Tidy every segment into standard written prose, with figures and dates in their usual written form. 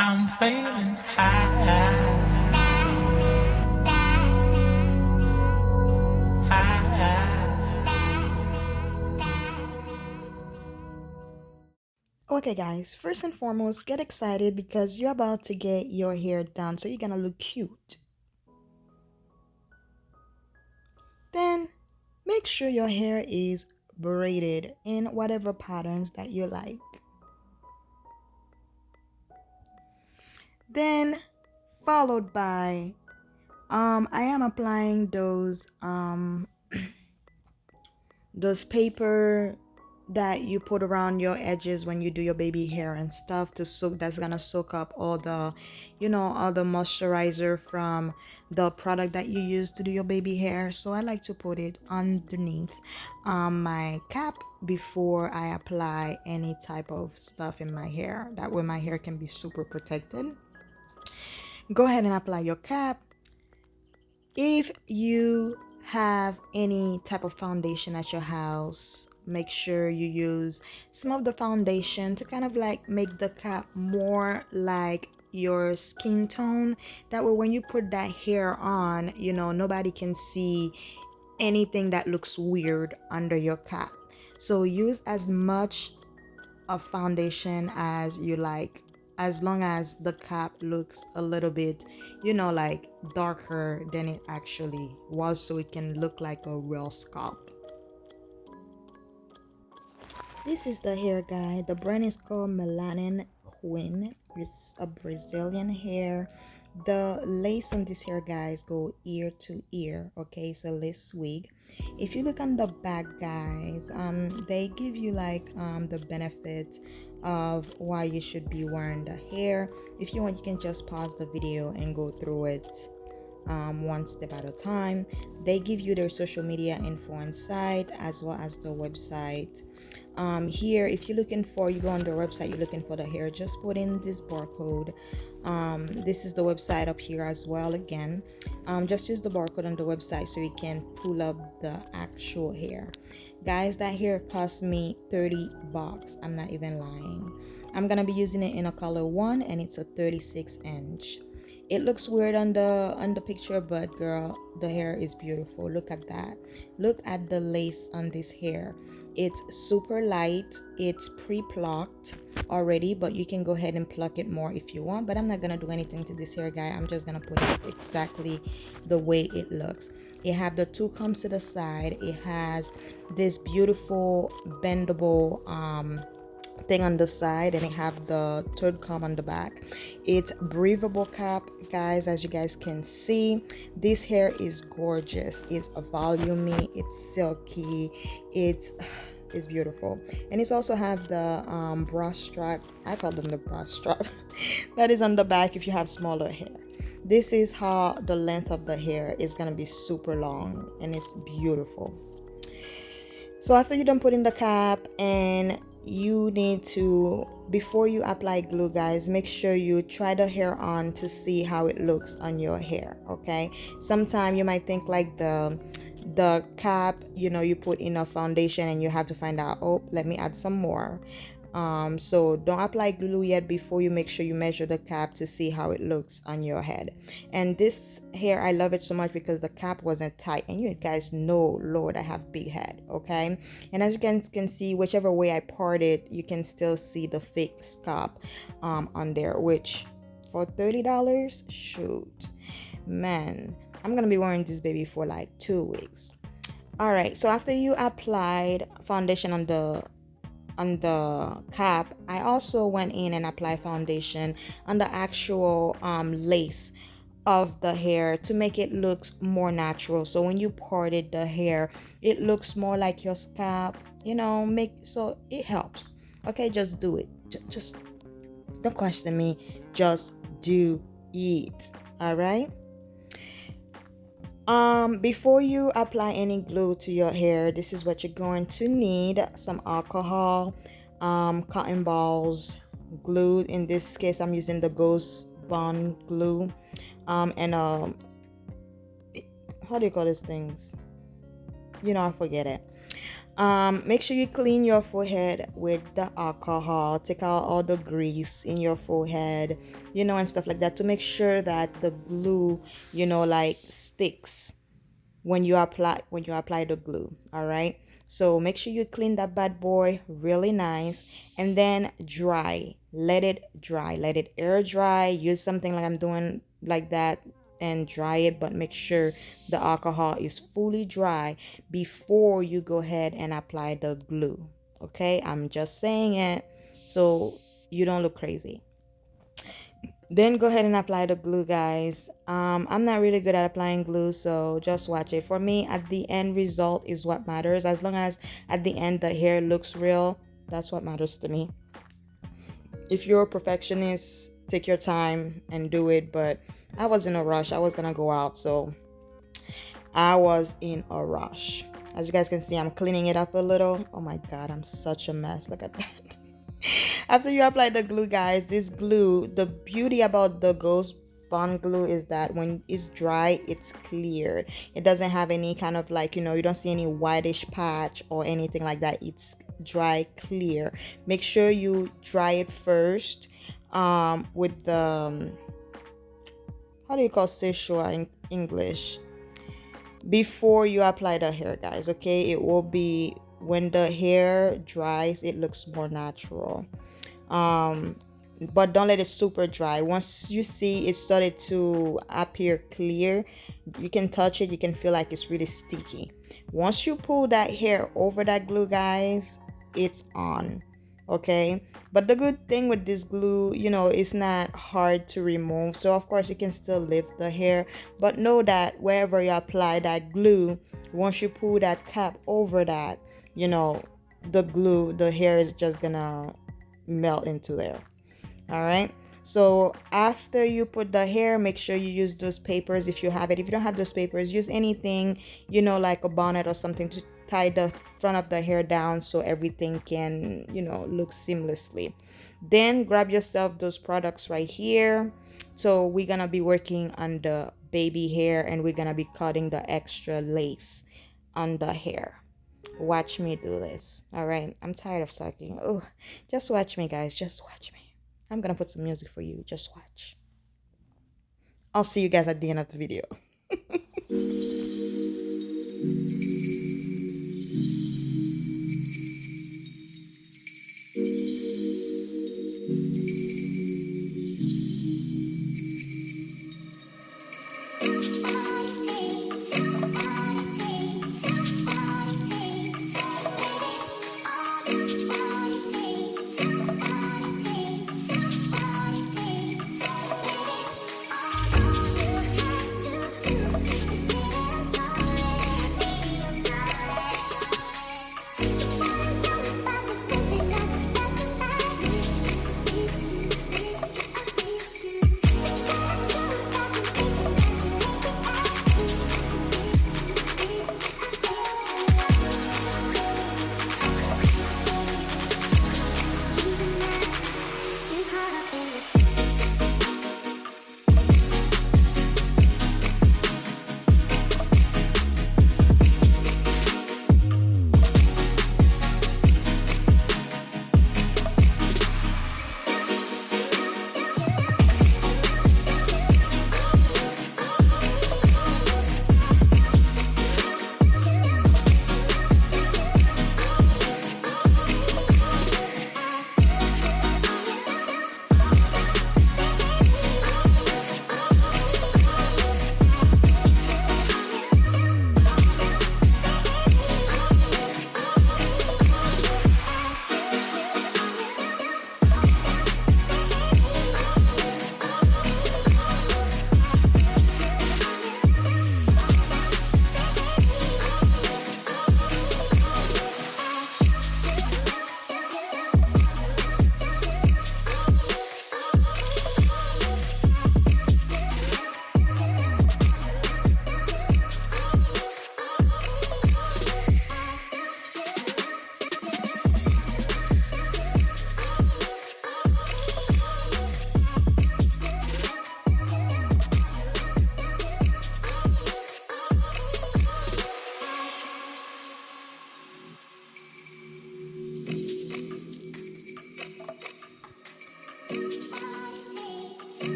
I'm feeling high. Okay, guys, first and foremost, get excited because you're about to get your hair done, so you're gonna look cute. Then, make sure your hair is braided in whatever patterns that you like. Then, followed by, I am applying those paper that you put around your edges when you do your baby hair and stuff to soak that's gonna soak up all the all the moisturizer from the product that you use to do your baby hair. So I like to put it underneath my cap before I apply any type of stuff in my hair. That way my hair can be super protected. Go ahead and apply your cap. If you have any type of foundation at your house, make sure you use some of the foundation to kind of like make the cap more like your skin tone. That way, when you put that hair on, nobody can see anything that looks weird under your cap. So use as much of foundation as you like, as long as the cap looks a little bit like darker than it actually was, so it can look like a real scalp. This is the hair guy. The brand is called Melanin Queen. It's a Brazilian hair. The lace on this hair, guys, go ear to ear. Okay, it's a lace wig. If you look on the back, guys, they give you like the benefit of why you should be wearing the hair. If you want, you can just pause the video and go through it one step at a time. They give you their social media info inside as well as the website. Here, if you're looking for, you go on their website, you're looking for the hair, just put in this barcode. This is the website up here as well. Again, just use the barcode on the website so you can pull up the actual hair. Guys, that hair cost me $30. I'm not even lying. I'm gonna be using it in a color 1 and it's a 36-inch. It looks weird on the picture, but girl, the hair is beautiful. Look at that. Look at the lace on this hair. It's super light. It's pre-plucked already, but you can go ahead and pluck it more if you want. But I'm not gonna do anything to this hair, guy. I'm just gonna put it exactly the way it looks. It have the two combs to the side. It has this beautiful bendable thing on the side, and it have the third comb on the back. It's breathable cap, guys. As you guys can see, this hair is gorgeous. It's a volumey, it's silky, it's beautiful. And it's also have the bra strap. I call them the bra strap that is on the back if you have smaller hair. This is how the length of the hair is gonna be, super long, and it's beautiful. So after you're done putting the cap, and you need to, before you apply glue, guys, make sure you try the hair on to see how it looks on your hair. Okay, sometimes you might think like the cap, you put enough foundation and you have to find out, oh, let me add some more. So don't apply glue yet before you make sure you measure the cap to see how it looks on your head. And this hair, I love it so much because the cap wasn't tight, and you guys know, Lord, I have big head. Okay, and as you can see, whichever way I part it, you can still see the fake scalp on there, which for $30, shoot, man, I'm gonna be wearing this baby for like 2 weeks. All right, so after you applied foundation on the cap, I also went in and applied foundation on the actual lace of the hair to make it look more natural. So when you parted the hair, it looks more like your scalp, make so it helps. Okay, just do it. Just don't question me, just do it. All right. Before you apply any glue to your hair, this is what you're going to need: some alcohol, cotton balls, glue. In this case, I'm using the Ghost Bond glue, and how do you call these things? I forget it. Make sure you clean your forehead with the alcohol. Take out all the grease in your forehead, and stuff like that, to make sure that the glue, like sticks when you apply the glue. All right, so make sure you clean that bad boy really nice, and then let it dry, let it air dry. Use something like I'm doing like that and dry it, but make sure the alcohol is fully dry before you go ahead and apply the glue. Okay, I'm just saying it so you don't look crazy. Then go ahead and apply the glue, guys. I'm not really good at applying glue, so just watch it. For me, at the end result is what matters. As long as at the end the hair looks real, that's what matters to me. If you're a perfectionist, take your time and do it, but I was in a rush. I was gonna go out, so I was in a rush. As you guys can see, I'm cleaning it up a little. Oh my god, I'm such a mess. Look at that. After you apply the glue, guys, this glue, the beauty about the ghost bond glue is that when it's dry, it's clear. It doesn't have any kind of, like, you don't see any whitish patch or anything like that. It's dry, clear. Make sure you dry it first with the how do you call seashore in English, before you apply the hair, guys. Okay, it will be when the hair dries, it looks more natural. um but don't let it super dry. Once you see it started to appear clear, you can touch it, you can feel like it's really sticky. Once you pull that hair over that glue, guys, it's on. Okay, but the good thing with this glue, it's not hard to remove, so of course you can still lift the hair, but know that wherever you apply that glue, once you pull that cap over that, the glue, the hair is just gonna melt into there. All right, so after you put the hair, make sure you use those papers if you have it. If you don't have those papers, use anything, like a bonnet or something, to tie the front of the hair down so everything can, look seamlessly. Then grab yourself those products right here. So we're gonna be working on the baby hair, and we're gonna be cutting the extra lace on the hair. Watch me do this. All right, I'm tired of talking. Oh, just watch me, guys. Just watch me. I'm gonna put some music for you. Just watch. I'll see you guys at the end of the video.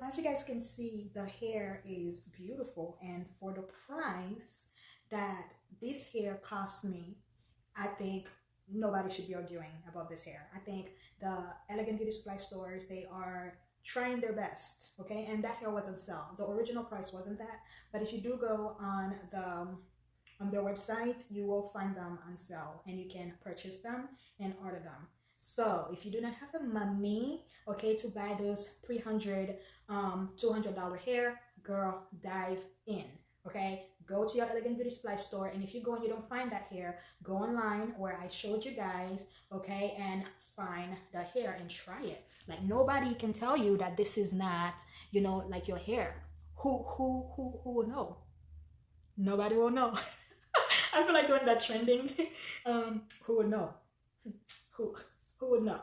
as you guys can see, the hair is beautiful, and for the price that this hair cost me, I think nobody should be arguing about this hair. I think the Elegant Beauty Supply stores, they are trying their best, okay? And that hair wasn't sell. The original price wasn't that, but if you do go on their website, you will find them on sale and you can purchase them and order them. So if you do not have the money, okay, to buy those $300 $200 hair, girl, dive in, okay? Go to your Elegant Beauty Supply store, and if you go and you don't find that hair, go online where I showed you guys, okay, and find the hair and try it. Like, nobody can tell you that this is not, you know, like your hair. Who will know? Nobody will know. I feel like doing that trending. Who would know? Who who would know?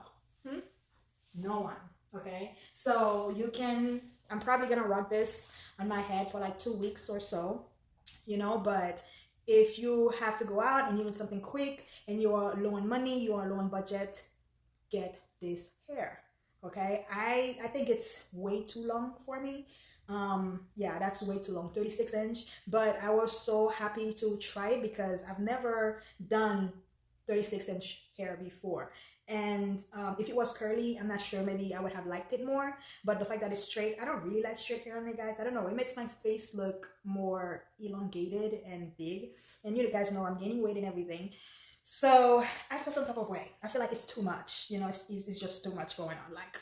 Hmm? No one. Okay. So you can. I'm probably gonna rock this on my head for like 2 weeks or so, you know. But if you have to go out and you need something quick and you are low on money, you are low on budget, get this hair. Okay. I think it's way too long for me. Yeah, that's way too long, 36 inch, but I was so happy to try it because I've never done 36-inch hair before. And if it was curly, I'm not sure, maybe I would have liked it more, but the fact that it's straight, I don't really like straight hair on me, guys. I don't know, it makes my face look more elongated and big, and you guys know I'm gaining weight and everything. So I feel some type of way. I feel like it's too much, you know. It's just too much going on, like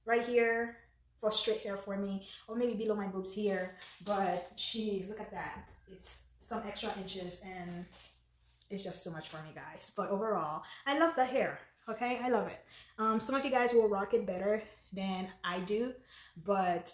right here for straight hair for me, or maybe below my boobs here. But jeez, look at that, it's some extra inches and it's just too much for me, guys. But overall, I love the hair, okay? I love it. Some of you guys will rock it better than I do, but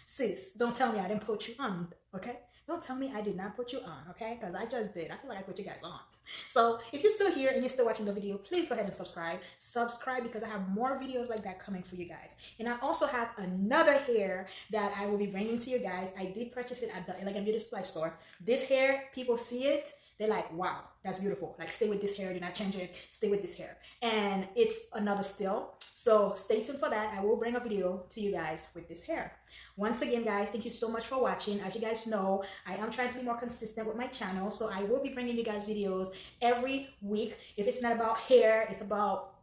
sis, don't tell me I didn't put you on, okay? Don't tell me I did not put you on, okay? Because I just did. I feel like I put you guys on. So if you're still here and you're still watching the video, please go ahead and subscribe. Subscribe because I have more videos like that coming for you guys. And I also have another hair that I will be bringing to you guys. I did purchase it at the Elegant Beauty Supply store. This hair, people see it, they're like, wow, that's beautiful. Like, stay with this hair, do not change it, stay with this hair. And it's another still. So stay tuned for that. I will bring a video to you guys with this hair. Once again, guys, thank you so much for watching. As you guys know, I am trying to be more consistent with my channel. So I will be bringing you guys videos every week. If it's not about hair, it's about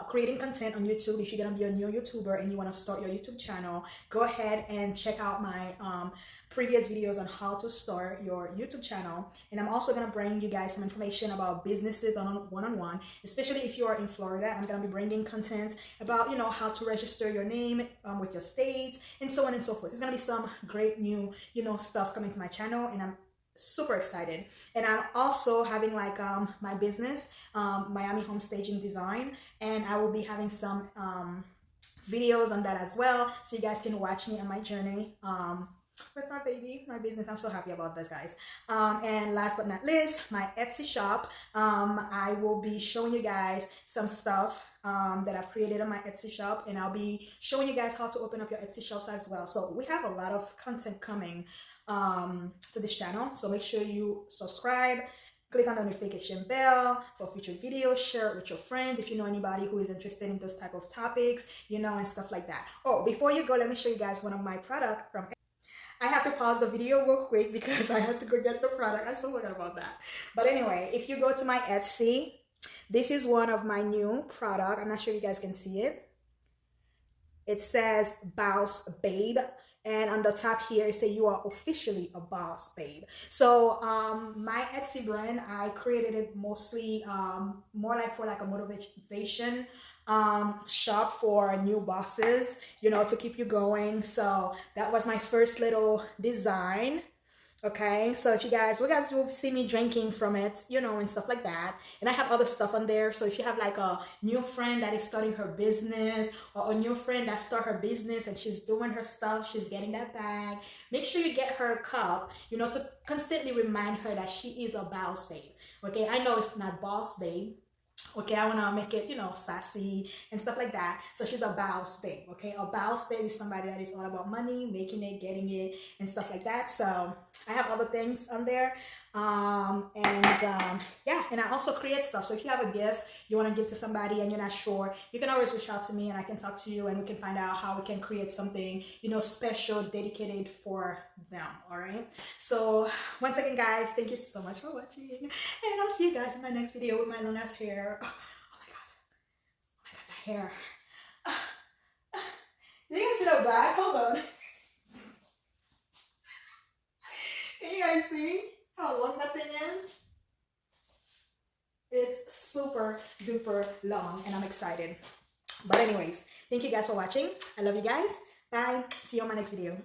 creating content on YouTube. If you're gonna be a new YouTuber and you want to start your YouTube channel, go ahead and check out my previous videos on how to start your YouTube channel. And I'm also gonna bring you guys some information about businesses on one-on-one, especially if you are in Florida. I'm gonna be bringing content about, you know, how to register your name with your state and so on and so forth. There's gonna be some great new, you know, stuff coming to my channel, and I'm super excited. And I'm also having like my business, Miami Home Staging Design, and I will be having some videos on that as well, so you guys can watch me on my journey with my baby, my business. I'm so happy about this, guys. And last but not least, my Etsy shop. I will be showing you guys some stuff that I've created on my Etsy shop, and I'll be showing you guys how to open up your Etsy shops as well. So we have a lot of content coming to this channel, so make sure you subscribe, click on the notification bell for future videos, share it with your friends if you know anybody who is interested in those type of topics, you know, and stuff like that. Oh, before you go, let me show you guys one of my products from I have to pause the video real quick because I have to go get the product. I so forgot about that. But anyway, if you go to my Etsy, this is one of my new product. I'm not sure you guys can see it. It says Boss Babe, and on the top here it says you are officially a boss babe. So my Etsy brand, I created it mostly more like for like a motivation shop for new bosses, you know, to keep you going. So that was my first little design. Okay, so if you guys will see me drinking from it, you know, and stuff like that. And I have other stuff on there. So if you have like a new friend that is starting her business, or a new friend that start her business and she's doing her stuff, she's getting that bag, make sure you get her a cup, you know, to constantly remind her that she is a boss babe. Okay, I know it's not boss babe, Okay, I want to make it, you know, sassy and stuff like that. So she's a boss babe. Okay, a boss babe is somebody that is all about money, making it, getting it, and stuff like that. So I have other things on there. Yeah, and I also create stuff. So if you have a gift you want to give to somebody and you're not sure, you can always reach out to me and I can talk to you and we can find out how we can create something, you know, special, dedicated for them. All right. So once again, guys, thank you so much for watching, and I'll see you guys in my next video with my long ass hair. Oh my god, the hair. You can see the back. Hold on. Can you guys see how long that thing is? It's super duper long and I'm excited. But anyways, thank you guys for watching. I love you guys. Bye. See you on my next video.